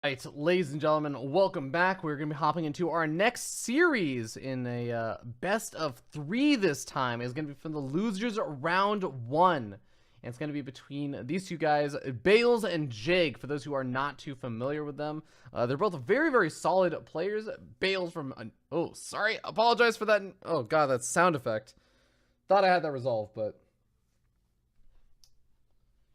Right, ladies and gentlemen, welcome back. We're going to be hopping into our next series in a best of 3 this time. It's going to be from the losers round 1. And it's going to be between these two guys, Bales and Jig, for those who are not too familiar with them. They're both very, very solid players. Bales from... oh, sorry. Apologize for that. Oh, God, that sound effect. Thought I had that resolved, but...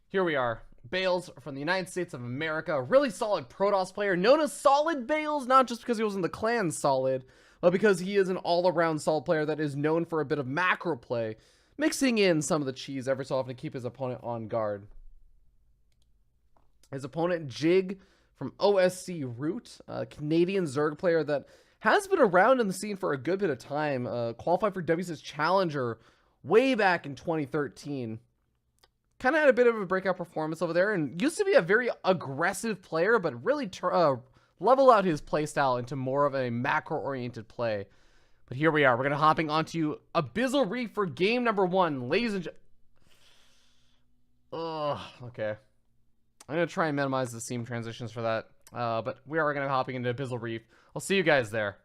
here we are. Bales from the United States of America, a really solid Protoss player, known as Solid Bales, not just because he was in the clan Solid, but because he is an all-around solid player that is known for a bit of macro play, mixing in some of the cheese every so often to keep his opponent on guard. His opponent, Jig from OSC Root, a Canadian Zerg player that has been around in the scene for a good bit of time, qualified for WCS Challenger way back in 2013. Kind of had a bit of a breakout performance over there and used to be a very aggressive player, but really level out his playstyle into more of a macro-oriented play. But here we are. We're going to hopping onto Abyssal Reef for game number 1. Ladies and okay. I'm going to try and minimize the seam transitions for that. But we are going to be hopping into Abyssal Reef. I'll see you guys there.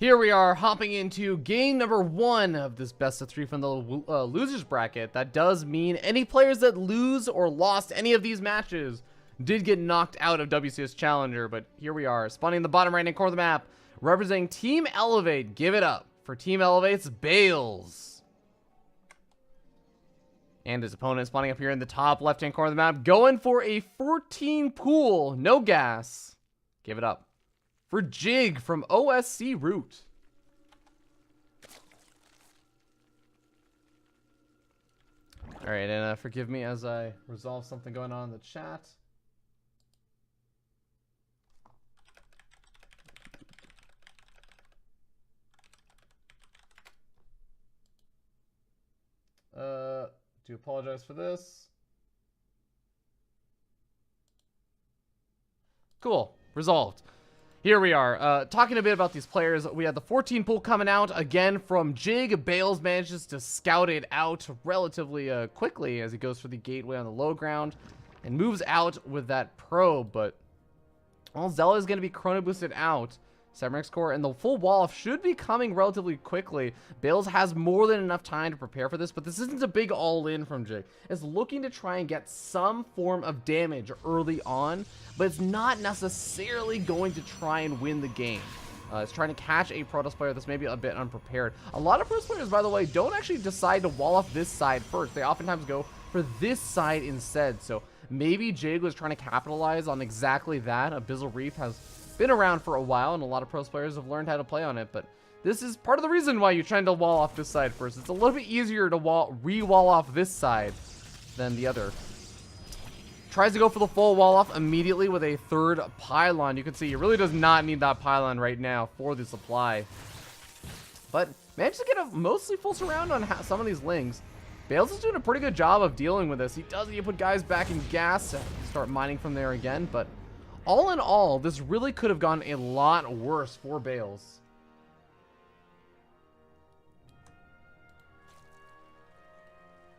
Here we are hopping into game number 1 of this best of 3 from the losers bracket. That does mean any players that lose or lost any of these matches did get knocked out of WCS Challenger. But here we are, spawning in the bottom right-hand corner of the map, representing Team Elevate. Give it up for Team Elevate's Bales. And his opponent spawning up here in the top left-hand corner of the map, going for a 14 pool, no gas. Give it up for Jig from OSC Root. Alright, and forgive me as I resolve something going on in the chat. Do apologize for this. Cool, resolved. Here we are, talking a bit about these players. We had the 14 pool coming out again from Jig. Bales manages to scout it out relatively quickly as he goes for the gateway on the low ground and moves out with that probe. But all Zella is going to be chrono boosted out. Cybernetics core and the full wall off should be coming relatively quickly. Bales has more than enough time to prepare for this, but this isn't a big all-in from Jig. It's looking to try and get some form of damage early on, but it's not necessarily going to try and win the game. It's trying to catch a Protoss player that's maybe a bit unprepared. A lot of Protoss players, by the way, don't actually decide to wall off this side first. They oftentimes go for this side instead. So maybe Jig was trying to capitalize on exactly that. Abyssal Reef has been around for a while, and a lot of Protoss players have learned how to play on it, but this is part of the reason why you're trying to wall off this side first. It's a little bit easier to re-wall off this side than the other. Tries to go for the full wall off immediately with a third pylon. You can see he really does not need that pylon right now for the supply, but managed to get a mostly full surround on some of these lings. Bales is doing a pretty good job of dealing with this. He does need to put guys back in gas, start mining from there again, but all in all, this really could have gone a lot worse for Bales.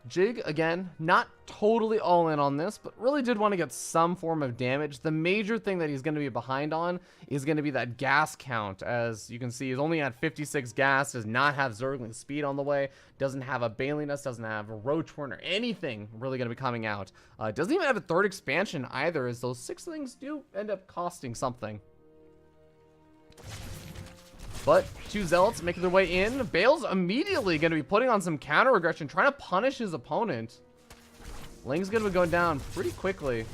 Jig, again, not totally all in on this, but really did want to get some form of damage. The major thing that he's going to be behind on is going to be that gas count. As you can see, he's only at 56 gas, does not have Zergling speed on the way, doesn't have a Bailing Nest, doesn't have a Roach Horn or anything really going to be coming out. Doesn't even have a third expansion either, as those 6 things do end up costing something. But 2 Zealots making their way in. Bale's immediately going to be putting on some counter aggression, trying to punish his opponent. Ling's going to be going down pretty quickly.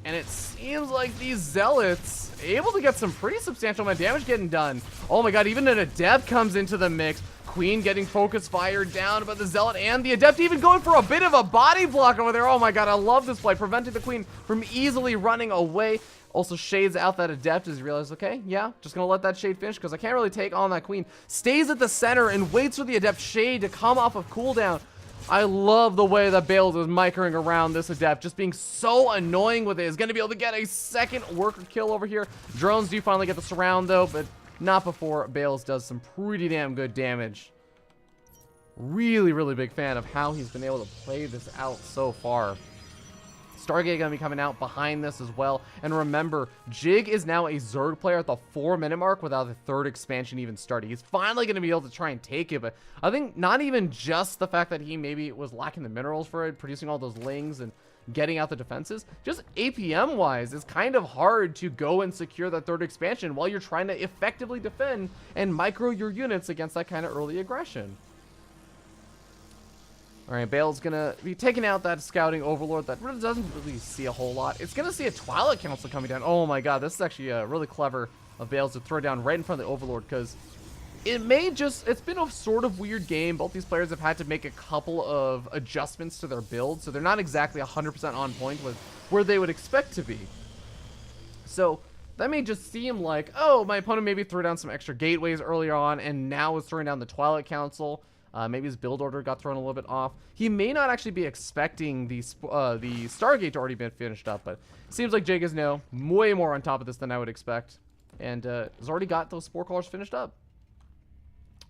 And it seems like these Zealots able to get some pretty substantial amount of damage getting done. Oh my god, even an Adept comes into the mix. Queen getting focus fired down, but the Zealot and the Adept even going for a bit of a body block over there. Oh my god, I love this play, preventing the Queen from easily running away. Also shades out that Adept as he realizes, okay, yeah, just gonna let that Shade finish because I can't really take on that Queen. Stays at the center and waits for the Adept Shade to come off of cooldown. I love the way that Bales is microing around this Adept, just being so annoying with it. Is gonna be able to get a second worker kill over here. Drones do finally get the surround though, but not before Bales does some pretty damn good damage. Really, really big fan of how he's been able to play this out so far. Stargate gonna be coming out behind this as well. And remember, Jig is now a Zerg player at the 4-minute mark without the 3rd expansion even starting. He's finally gonna be able to try and take it, but I think not even just the fact that he maybe was lacking the minerals for it, producing all those lings and getting out the defenses, just APM wise, it's kind of hard to go and secure that 3rd expansion while you're trying to effectively defend and micro your units against that kind of early aggression. Alright, Bale's gonna be taking out that Scouting Overlord that really doesn't really see a whole lot. It's gonna see a Twilight Council coming down. Oh my god, this is actually really clever of Bale's to throw down right in front of the Overlord, because it's been a sort of weird game. Both these players have had to make a couple of adjustments to their build, so they're not exactly 100% on point with where they would expect to be. So that may just seem like, oh, my opponent maybe threw down some extra gateways earlier on, and now is throwing down the Twilight Council. Maybe his build order got thrown a little bit off. He may not actually be expecting the Stargate to already been finished up, but it seems like Jig is now way more on top of this than I would expect. And has already got those Spore Callers finished up.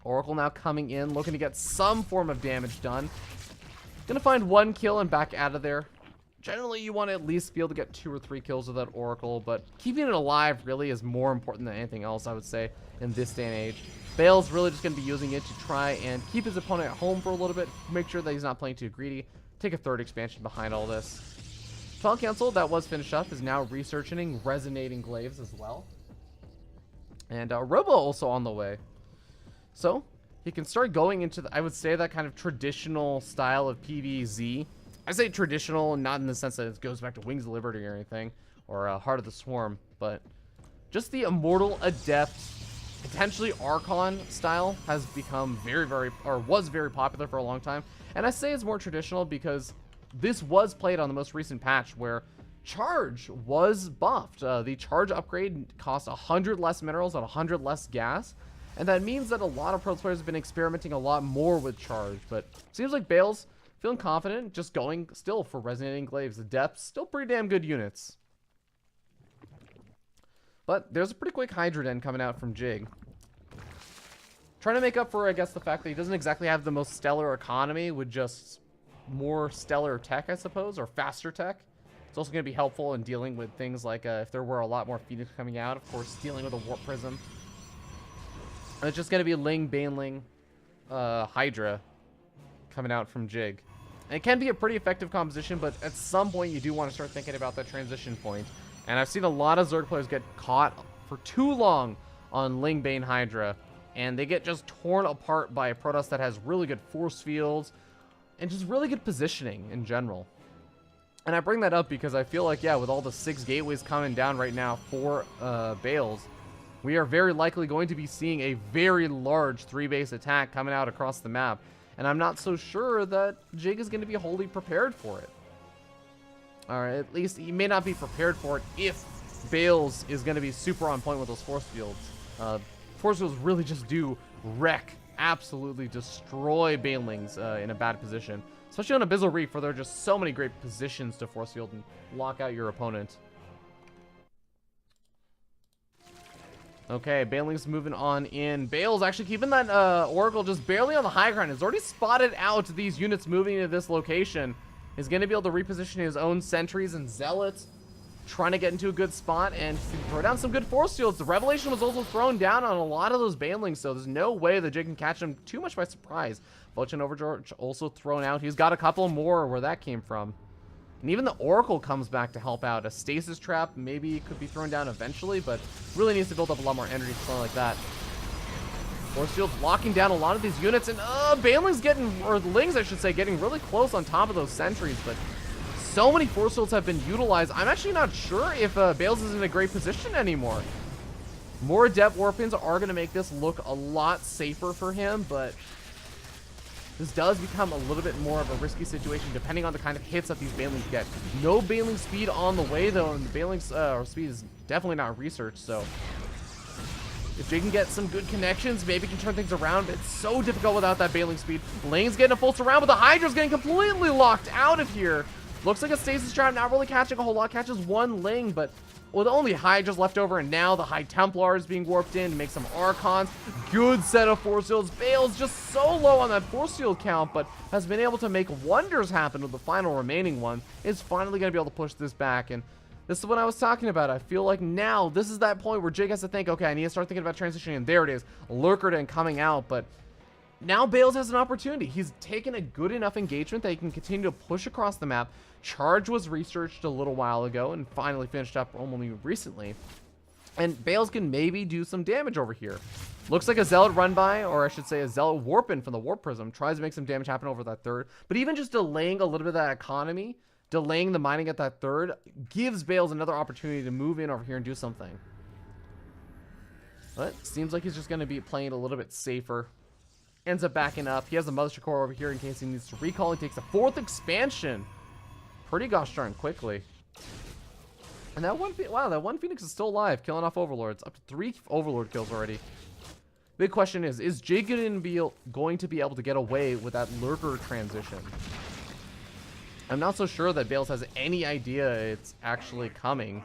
Oracle now coming in, looking to get some form of damage done. Gonna find 1 kill and back out of there. Generally, you want to at least be able to get 2 or 3 kills with that Oracle, but keeping it alive really is more important than anything else, I would say, in this day and age. Bale's really just going to be using it to try and keep his opponent at home for a little bit, make sure that he's not playing too greedy, take a 3rd expansion behind all this. Twilight Council, that was finished up, is now researching Resonating Glaives as well. And Robo also on the way. So, he can start going into, I would say, that kind of traditional style of PvZ. I say traditional, not in the sense that it goes back to Wings of Liberty or anything, or Heart of the Swarm, but just the Immortal Adept, potentially Archon style has become was very popular for a long time. And I say it's more traditional because this was played on the most recent patch where Charge was buffed. The Charge upgrade cost 100 less minerals and 100 less gas. And that means that a lot of pro players have been experimenting a lot more with Charge. But it seems like Bale's feeling confident, just going still for Resonating Glaives. The depths, still pretty damn good units. But there's a pretty quick Hydra Den coming out from Jig. Trying to make up for, I guess, the fact that he doesn't exactly have the most stellar economy with just more stellar tech, I suppose, or faster tech. It's also going to be helpful in dealing with things like if there were a lot more Phoenix coming out, of course, dealing with a Warp Prism. And it's just going to be Ling, Baneling, Hydra coming out from Jig. And it can be a pretty effective composition, but at some point you do want to start thinking about that transition point. And I've seen a lot of Zerg players get caught for too long on Ling, Bane, Hydra, and they get just torn apart by a Protoss that has really good force fields and just really good positioning in general. And I bring that up because I feel like, yeah, with all the 6 gateways coming down right now for Bales, we are very likely going to be seeing a very large 3-base attack coming out across the map. And I'm not so sure that Jig is going to be wholly prepared for it. Or at least he may not be prepared for it if Bales is going to be super on point with those force fields. Force fields really just do wreck, absolutely destroy Banelings in a bad position. Especially on Abyssal Reef, where there are just so many great positions to force field and lock out your opponent. Okay, Baneling's moving on in. Bale's actually keeping that Oracle just barely on the high ground. He's already spotted out these units moving into this location. He's going to be able to reposition his own sentries and zealots, trying to get into a good spot and throw down some good force fields. The Revelation was also thrown down on a lot of those Banelings, so there's no way that Jake can catch him too much by surprise. Vulcan Overcharge also thrown out. He's got a couple more where that came from. And even the Oracle comes back to help out. A Stasis Trap maybe could be thrown down eventually, but really needs to build up a lot more energy for something like that. Force Field's locking down a lot of these units, and Baneling's getting, or Lings I should say, getting really close on top of those sentries, but so many Force Fields have been utilized. I'm actually not sure if Bales is in a great position anymore. More Adept Warpins are going to make this look a lot safer for him, but this does become a little bit more of a risky situation depending on the kind of hits that these Banelings get. No Baneling speed on the way though, and the Baneling's speed is definitely not researched, so if Jay can get some good connections, maybe can turn things around, but it's so difficult without that Baneling speed. Lane's getting a full surround, but the Hydra's getting completely locked out of here. Looks like a Stasis Trap, not really catching a whole lot, catches one Ling, but with only Hydra's left over, and now the High Templar is being warped in to make some Archons. Good set of Force Fields. Bale's just so low on that Force Field count, but has been able to make wonders happen with the final remaining one. Is finally going to be able to push this back, and this is what I was talking about. I feel like now this is that point where Jake has to think, okay, I need to start thinking about transitioning, and there it is. Lurkerden coming out, but now Bales has an opportunity. He's taken a good enough engagement that he can continue to push across the map. Charge was researched a little while ago and finally finished up only recently. And Bales can maybe do some damage over here. Looks like a Zealot run by, or I should say a Zealot warp-in from the Warp Prism. Tries to make some damage happen over that third. But even just delaying a little bit of that economy, delaying the mining at that third, gives Bales another opportunity to move in over here and do something. But seems like he's just going to be playing a little bit safer. Ends up backing up. He has a Mothership Core over here in case he needs to recall. He takes a 4th expansion pretty gosh darn quickly. And that one, wow, that one Phoenix is still alive, killing off Overlords. Up to 3 Overlord kills already. Big question is Jake going to be able to get away with that Lurker transition? I'm not so sure that Bales has any idea it's actually coming.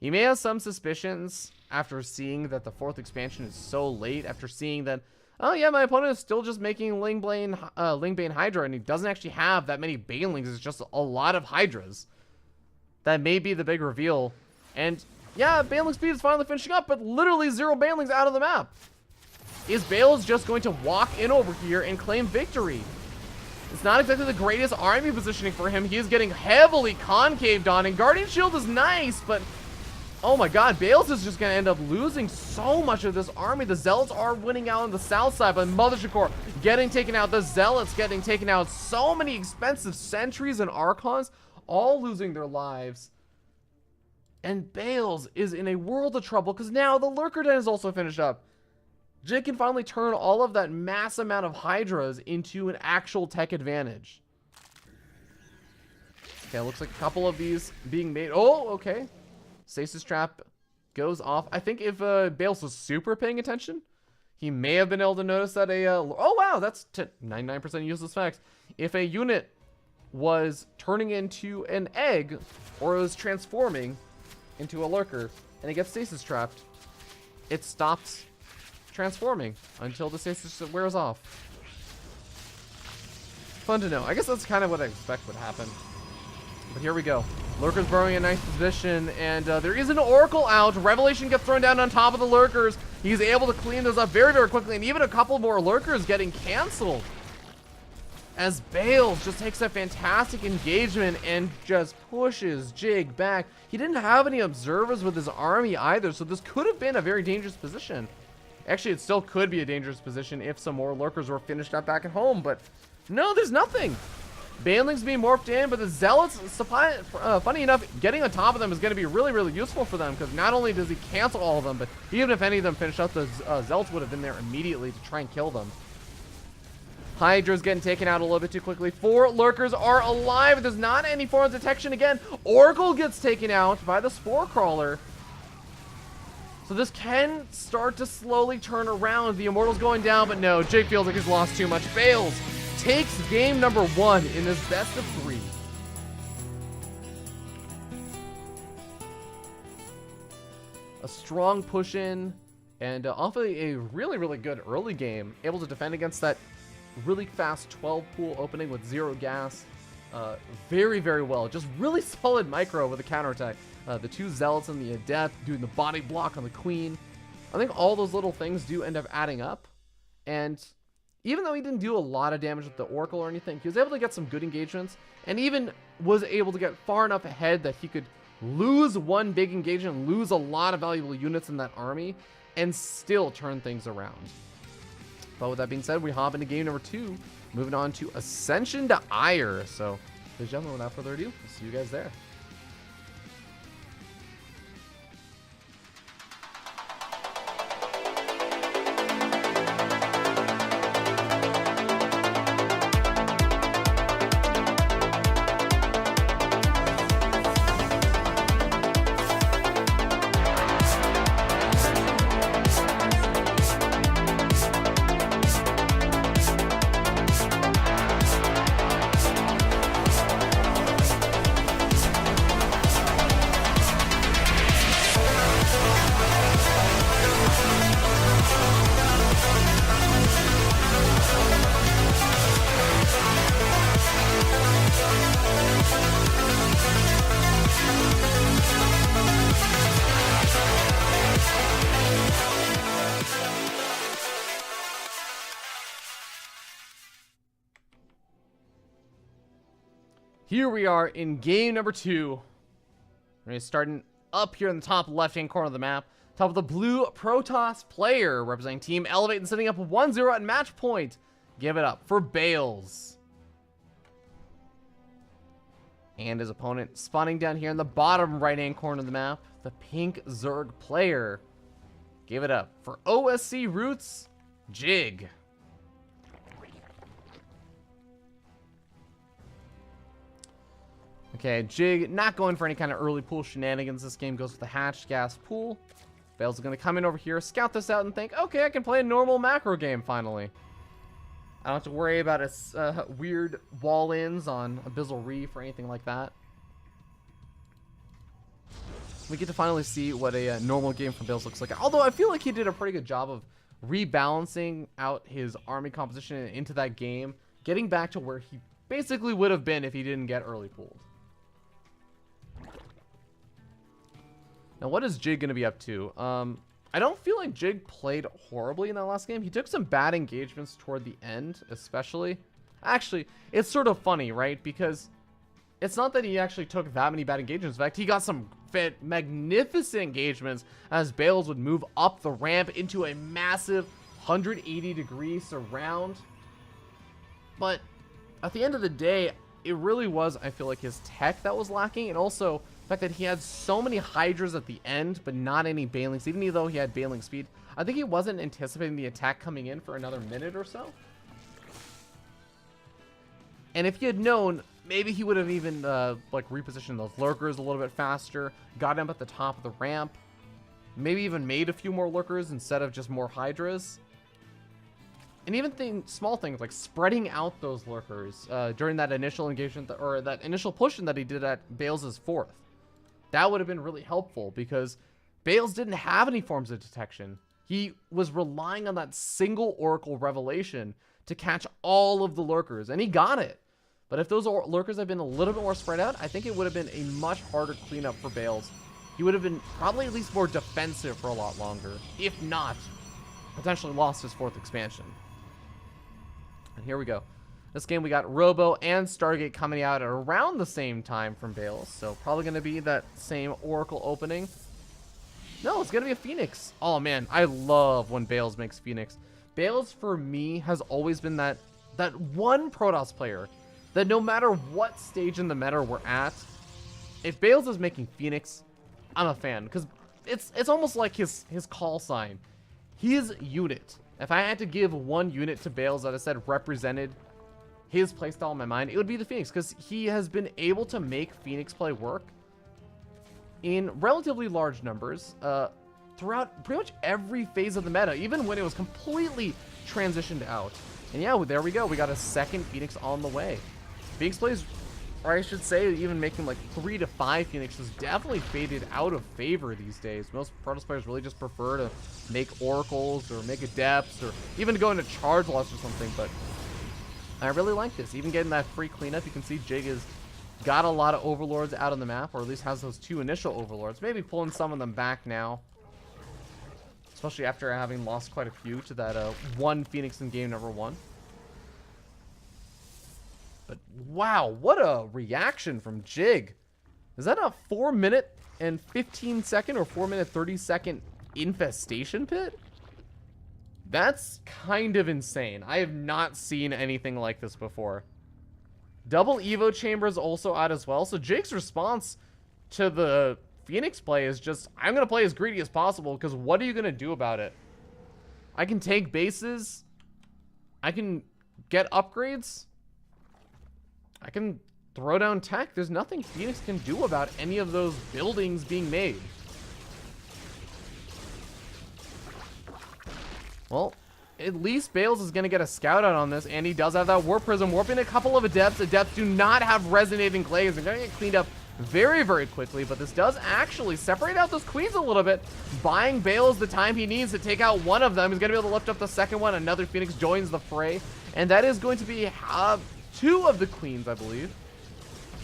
He may have some suspicions after seeing that the 4th expansion is so late, after seeing that, oh yeah, my opponent is still just making Lingbane Hydra, and he doesn't actually have that many Banelings. It's just a lot of Hydras. That may be the big reveal. And yeah, Baneling speed is finally finishing up, but literally 0 Banelings out of the map. Is Bales just going to walk in over here and claim victory? It's not exactly the greatest army positioning for him. He is getting heavily concaved on, and Guardian Shield is nice, but oh my god, Bales is just going to end up losing so much of this army. The Zealots are winning out on the south side, but Mothership Core getting taken out. The Zealots getting taken out. So many expensive sentries and Archons all losing their lives. And Bales is in a world of trouble because now the Lurker Den is also finished up. Jake can finally turn all of that mass amount of Hydras into an actual tech advantage. Okay, looks like a couple of these being made. Oh, okay. Stasis Trap goes off. I think if Bales was super paying attention, he may have been able to notice that oh wow, that's 99% useless facts. If a unit was turning into an egg, or it was transforming into a Lurker, and it gets Stasis Trapped, it stops transforming until the Stasis wears off. Fun to know. I guess that's kind of what I expect would happen. But here we go. Lurker's burrowing a nice position, and there is an Oracle out. Revelation gets thrown down on top of the Lurkers. He's able to clean those up very, very quickly, and even a couple more Lurkers getting canceled. As Bales just takes a fantastic engagement and just pushes Jig back. He didn't have any observers with his army either, so this could have been a very dangerous position. Actually, it still could be a dangerous position if some more Lurkers were finished up back at home, but no, there's nothing. Baneling's being morphed in, but the Zealots, funny enough, getting on top of them is going to be really, really useful for them, because not only does he cancel all of them, but even if any of them finish up, the Zealots would have been there immediately to try and kill them. Hydra's getting taken out a little bit too quickly. 4 Lurkers are alive. There's not any form of detection again. Oracle gets taken out by the Spore Crawler. So this can start to slowly turn around. The Immortal's going down, but no, Jake feels like he's lost too much. Bales takes game number 1 in this best of 3. A strong push in. And off of a really, really good early game, able to defend against that really fast 12 pool opening with 0 gas. Very, very well. Just really solid micro with a counterattack. The 2 Zealots and the Adept doing the body block on the Queen. I think all those little things do end up adding up. And even though he didn't do a lot of damage with the Oracle or anything, he was able to get some good engagements, and even was able to get far enough ahead that he could lose one big engagement, lose a lot of valuable units in that army, and still turn things around. But with that being said, we hop into game number 2, moving on to Ascension to Ire. So, ladies and gentlemen, without further ado, we'll see you guys there. Here we are in game number 2. We're starting up here in the top left-hand corner of the map. Top of the blue Protoss player, representing Team Elevate and sitting up 1-0 at match point. Give it up for Bales. And his opponent spawning down here in the bottom right-hand corner of the map, the pink Zerg player. Give it up for OSC Roots, Jig. Okay, Jig not going for any kind of early pool shenanigans. This game goes with the hatched gas pool. Bales is going to come in over here, scout this out, and think, okay, I can play a normal macro game finally. I don't have to worry about a weird wall-ins on Abyssal Reef or anything like that. We get to finally see what a normal game from Bales looks like. Although I feel like he did a pretty good job of rebalancing out his army composition into that game, getting back to where he basically would have been if he didn't get early pooled. Now, what is Jig going to be up to? I don't feel like Jig played horribly in that last game. He took some bad engagements toward the end, especially. Actually, it's sort of funny, right? Because it's not that he actually took that many bad engagements. In fact, he got some magnificent engagements as Bales would move up the ramp into a massive 180-degree surround. But at the end of the day, it really was, I feel like, his tech that was lacking, and also the fact that he had so many Hydras at the end, but not any Banelings, even though he had Baneling speed. I think he wasn't anticipating the attack coming in for another minute or so. And if he had known, maybe he would have even like repositioned those lurkers a little bit faster, got him at the top of the ramp, maybe even made a few more lurkers instead of just more Hydras. And even small things like spreading out those lurkers during that initial engagement, or that initial push-in that he did at Bales' 4th. That would have been really helpful because Bales didn't have any forms of detection. He was relying on that single Oracle revelation to catch all of the lurkers, and he got it. But if those lurkers had been a little bit more spread out, I think it would have been a much harder cleanup for Bales. He would have been probably at least more defensive for a lot longer, if not potentially lost his 4th expansion. And here we go. This game, we got Robo and Stargate coming out at around the same time from Bales. So probably going to be that same Oracle opening. No, it's going to be a Phoenix. Oh, man. I love when Bales makes Phoenix. Bales, for me, has always been that one Protoss player that no matter what stage in the meta we're at, if Bales is making Phoenix, I'm a fan. Because it's almost like his call sign. His unit. If I had to give one unit to Bales that I said represented his playstyle in my mind, it would be the Phoenix, because he has been able to make Phoenix play work in relatively large numbers throughout pretty much every phase of the meta, even when it was completely transitioned out. And yeah, there we go. We got a second Phoenix on the way. Phoenix plays or I should say even making like 3 to 5 Phoenix is definitely faded out of favor these days. Most Protoss players really just prefer to make Oracles or make Adepts or even to go into Charge Loss or something, but I really like this. Even getting that free cleanup, you can see Jig has got a lot of Overlords out on the map, or at least has those 2 initial Overlords. Maybe pulling some of them back now, especially after having lost quite a few to that 1 Phoenix in game number 1. But wow, what a reaction from Jig. Is that a 4-minute and 15-second or 4-minute 30-second infestation pit? That's kind of insane. I have not seen anything like this before. Double Evo Chambers also out as well. So Jig's response to the Phoenix play is just, I'm going to play as greedy as possible, because what are you going to do about it? I can take bases. I can get upgrades. I can throw down tech. There's nothing Phoenix can do about any of those buildings being made. Well, at least Bales is going to get a scout out on this, and he does have that Warp Prism, warping a couple of Adepts. Adepts do not have Resonating Glaives. They're going to get cleaned up very, very quickly, but this does actually separate out those Queens a little bit, buying Bales the time he needs to take out one of them. He's going to be able to lift up the second one. Another Phoenix joins the fray, and that is going to be 2 of the Queens, I believe.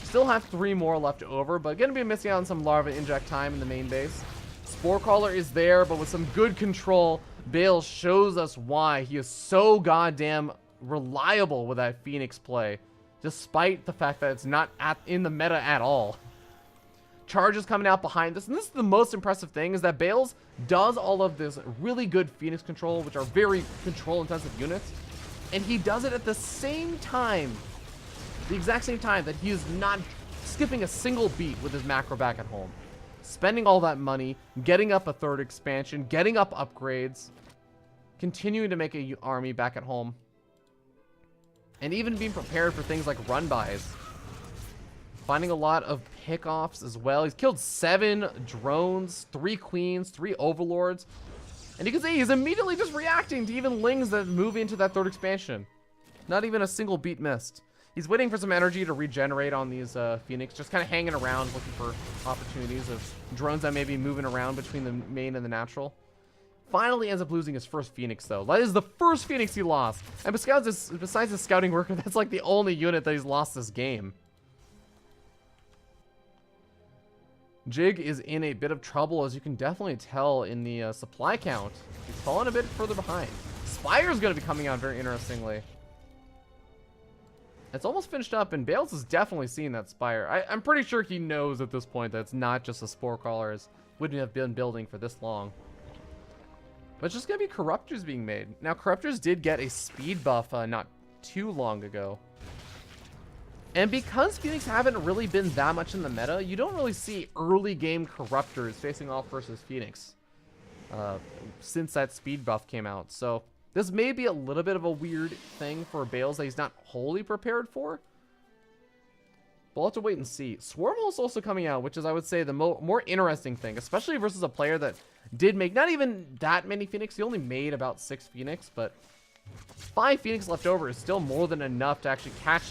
Still have 3 more left over, but going to be missing out on some Larva inject time in the main base. Spore Crawler is there, but with some good control, Bale shows us why he is so goddamn reliable with that Phoenix play, despite the fact that it's not in the meta at all. Charges coming out behind this, and this is the most impressive thing, is that Bales does all of this really good Phoenix control, which are very control-intensive units, and he does it at the same time, the exact same time that he is not skipping a single beat with his macro back at home. Spending all that money, getting up a 3rd expansion, getting up upgrades, continuing to make a army back at home, and even being prepared for things like run-bys. Finding a lot of pickoffs as well. He's killed 7 drones, 3 queens, 3 overlords, and you can see he's immediately just reacting to even lings that move into that 3rd expansion. Not even a single beat missed. He's waiting for some energy to regenerate on these Phoenix, just kind of hanging around looking for opportunities of drones that may be moving around between the main and the natural. Finally ends up losing his first Phoenix, though. That is the first Phoenix he lost. And besides his scouting worker, that's like the only unit that he's lost this game. Jig is in a bit of trouble, as you can definitely tell in the supply count. He's fallen a bit further behind. Spire's going to be coming out very interestingly. It's almost finished up, and Bales has definitely seen that Spire. I'm pretty sure he knows at this point that it's not just a Spore Crawler, wouldn't have been building for this long. But it's just going to be Corruptors being made. Now, Corruptors did get a speed buff not too long ago. And because Phoenix haven't really been that much in the meta, you don't really see early game Corruptors facing off versus Phoenix since that speed buff came out. So this may be a little bit of a weird thing for Bales that he's not wholly prepared for. But we'll have to wait and see. Swarmhole is also coming out, which is, I would say, the more interesting thing, especially versus a player that did make not even that many Phoenix. He only made about 6 Phoenix, but 5 Phoenix left over is still more than enough to actually catch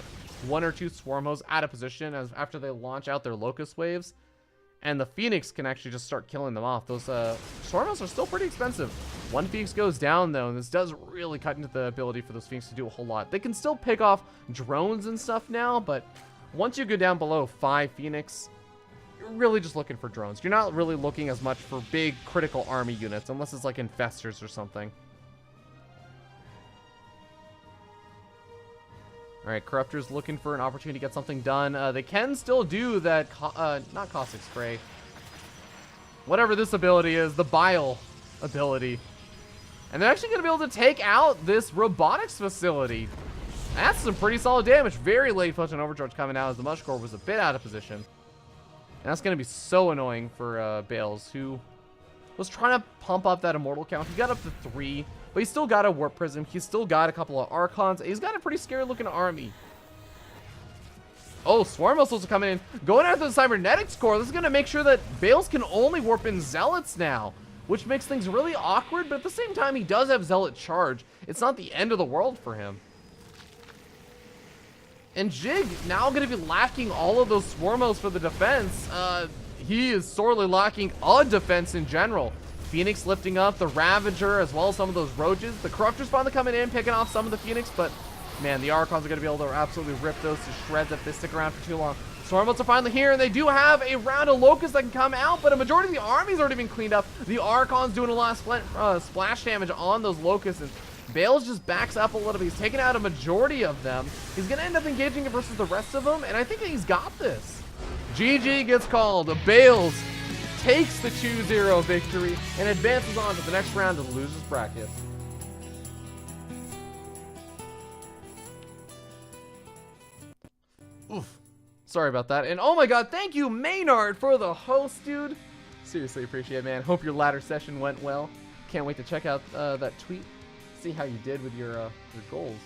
1 or 2 Swarmholes out of position after they launch out their Locust Waves. And the Phoenix can actually just start killing them off. Those Swarmholes are still pretty expensive. 1 Phoenix goes down, though, and this does really cut into the ability for those Phoenix to do a whole lot. They can still pick off drones and stuff now, but once you go down below 5 Phoenix, you're really just looking for drones. You're not really looking as much for big critical army units, unless it's like Infestors or something. Alright, Corruptors looking for an opportunity to get something done. They can still do that, not Caustic Spray. Whatever this ability is, the Bile ability. And they're actually going to be able to take out this robotics facility. That's some pretty solid damage. Very late Photon Overcharge coming out as the Mushcore was a bit out of position. And that's going to be so annoying for Bales, who was trying to pump up that Immortal count. He got up to 3. But he's still got a Warp Prism. He's still got a couple of Archons. He's got a pretty scary looking army. Oh, Swarm Missiles are coming in. Going after the Cybernetics Core. This is going to make sure that Bales can only warp in Zealots now, which makes things really awkward. But at the same time, he does have Zealot Charge. It's not the end of the world for him. And Jig now going to be lacking all of those Swarmos for the defense. He is sorely lacking a defense in general. Phoenix lifting up the Ravager as well as some of those Roaches. The Corruptor's finally coming in, picking off some of the Phoenix, but man, the Archons are going to be able to absolutely rip those to shreds if they stick around for too long. Swarmbots are finally here, and they do have a round of Locusts that can come out, but a majority of the army's already been cleaned up. The Archon's doing a lot of splash damage on those Locusts, and Bales just backs up a little bit. He's taking out a majority of them. He's going to end up engaging it versus the rest of them, and I think that he's got this. GG gets called. Bales takes the 2-0 victory and advances on to the next round of the losers bracket. Oof. Sorry about that. And oh my god, thank you, Maynard, for the host, dude. Seriously appreciate it, man. Hope your ladder session went well. Can't wait to check out that tweet. See how you did with your goals.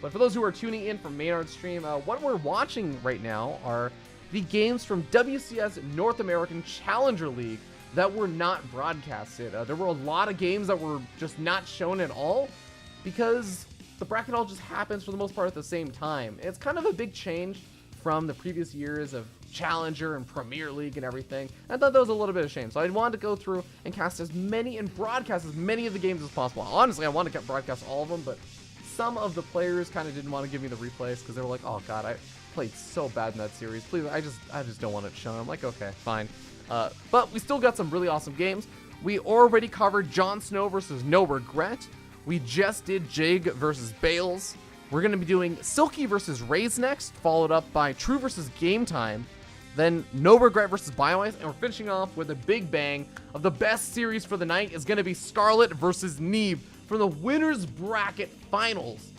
But for those who are tuning in from Maynard's stream, what we're watching right now are the games from WCS North American Challenger League that were not broadcasted. There were a lot of games that were just not shown at all because the bracket all just happens for the most part at the same time. It's kind of a big change from the previous years of Challenger and Premier League and everything. I thought that was a little bit of a shame. So I wanted to go through and cast as many and broadcast as many of the games as possible. Honestly, I wanted to broadcast all of them, but some of the players kind of didn't want to give me the replays because they were like, oh god, I played so bad in that series. Please, I just don't want it shown. I'm like, okay, fine. But we still got some really awesome games. We already covered Jon Snow versus No Regret. We just did Jig versus Bales. We're going to be doing Silky versus Raze next, followed up by True versus Game Time, then No Regret versus BioIce, and we're finishing off with a big bang of the best series for the night is going to be Scarlet versus Neeb for the Winners Bracket Finals,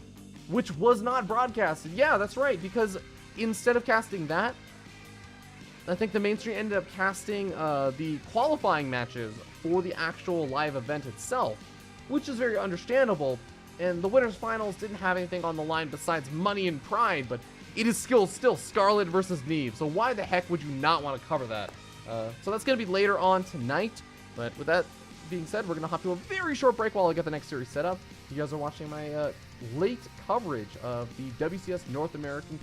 which was not broadcasted. Yeah, that's right, because instead of casting that, I think the mainstream ended up casting the qualifying matches for the actual live event itself, which is very understandable. And the winners finals didn't have anything on the line besides money and pride, but it is still Scarlet versus Neve. So why the heck would you not want to cover that? So that's going to be later on tonight. But with that being said, we're going to hop to a very short break while I get the next series set up. You guys are watching my late coverage of the WCS North American